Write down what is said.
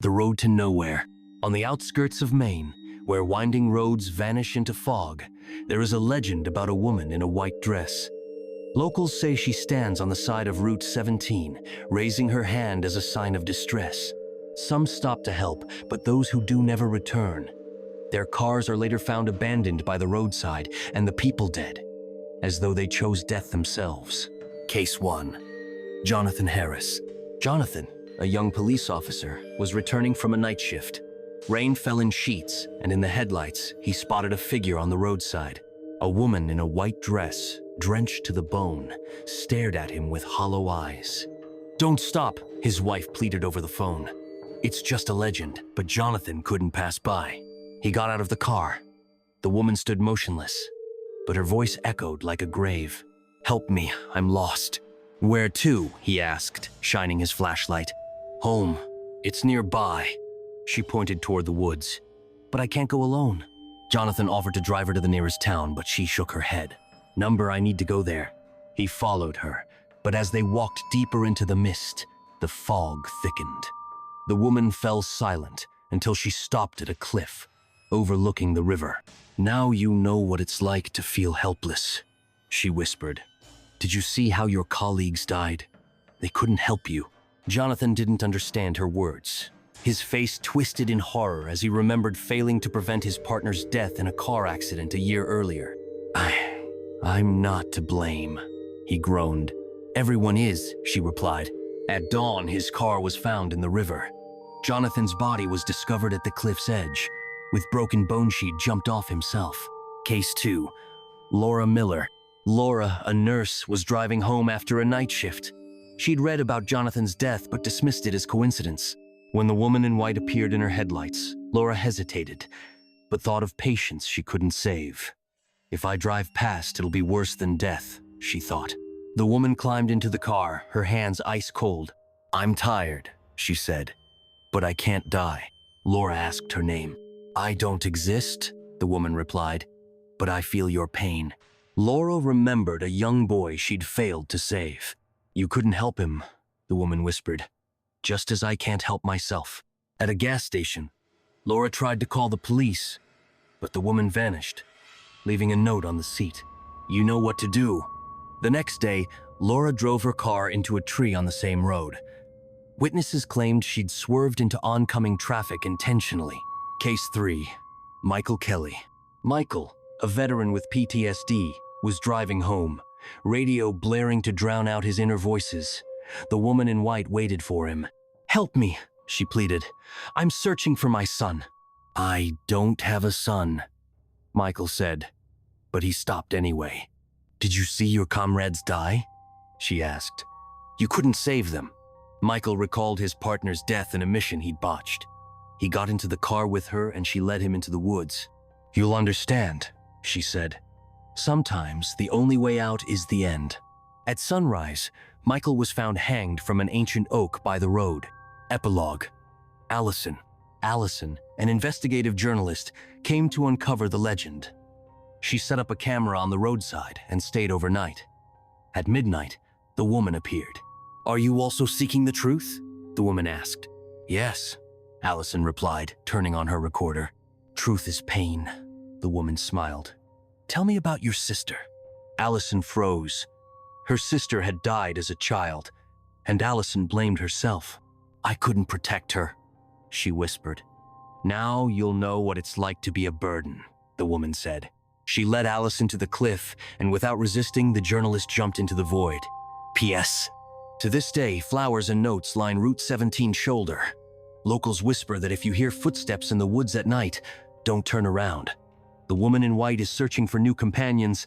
The road to nowhere. On the outskirts of Maine, where winding roads vanish into fog, there is a legend about a woman in a white dress. Locals say she stands on the side of Route 17, raising her hand as a sign of distress. Some stop to help, but those who do never return. Their cars are later found abandoned by the roadside and the people dead, as though they chose death themselves. Case 1. Jonathan Harris. Jonathan, a young police officer, was returning from a night shift. Rain fell in sheets, and in the headlights, he spotted a figure on the roadside. A woman in a white dress, drenched to the bone, stared at him with hollow eyes. "Don't stop," his wife pleaded over the phone. "It's just a legend," but Jonathan couldn't pass by. He got out of the car. The woman stood motionless, but her voice echoed like a grave. "Help me, I'm lost." "Where to?" he asked, shining his flashlight. "Home. It's nearby." She pointed toward the woods. "But I can't go alone." Jonathan offered to drive her to the nearest town, but she shook her head. "Number, I need to go there." He followed her, but as they walked deeper into the mist, the fog thickened. The woman fell silent until she stopped at a cliff, overlooking the river. "Now you know what it's like to feel helpless," she whispered. "Did you see how your colleagues died? They couldn't help you." Jonathan didn't understand her words. His face twisted in horror as he remembered failing to prevent his partner's death in a car accident a year earlier. I'm not to blame," he groaned. "Everyone is," she replied. At dawn, his car was found in the river. Jonathan's body was discovered at the cliff's edge. With broken bones, she'd jumped off himself. Case 2. Laura Miller. Laura, a nurse, was driving home after a night shift. She'd read about Jonathan's death but dismissed it as coincidence. When the woman in white appeared in her headlights, Laura hesitated, but thought of patients she couldn't save. "If I drive past, it'll be worse than death," she thought. The woman climbed into the car, her hands ice cold. "I'm tired," she said, "but I can't die." Laura asked her name. "I don't exist," the woman replied, "but I feel your pain." Laura remembered a young boy she'd failed to save. "You couldn't help him," the woman whispered, "just as I can't help myself." At a gas station, Laura tried to call the police, but the woman vanished, leaving a note on the seat. "You know what to do." The next day, Laura drove her car into a tree on the same road. Witnesses claimed she'd swerved into oncoming traffic intentionally. Case 3. Michael Kelly. Michael, a veteran with PTSD, was driving home, radio blaring to drown out his inner voices. The woman in white waited for him. "Help me," she pleaded. "I'm searching for my son." "I don't have a son," Michael said, but he stopped anyway. "Did you see your comrades die?" she asked. "You couldn't save them." Michael recalled his partner's death in a mission he'd botched. He got into the car with her and she led him into the woods. "You'll understand," she said. "Sometimes the only way out is the end." At sunrise, Michael was found hanged from an ancient oak by the road. Epilogue. Allison, an investigative journalist, came to uncover the legend. She set up a camera on the roadside and stayed overnight. At midnight, the woman appeared. "Are you also seeking the truth?" the woman asked. "Yes," Allison replied, turning on her recorder. "Truth is pain," the woman smiled. "Tell me about your sister." Allison froze. Her sister had died as a child, and Allison blamed herself. "I couldn't protect her," she whispered. "Now you'll know what it's like to be a burden," the woman said. She led Allison to the cliff, and without resisting, the journalist jumped into the void. P.S. To this day, flowers and notes line Route 17 shoulder. Locals whisper that if you hear footsteps in the woods at night, don't turn around. The woman in white is searching for new companions,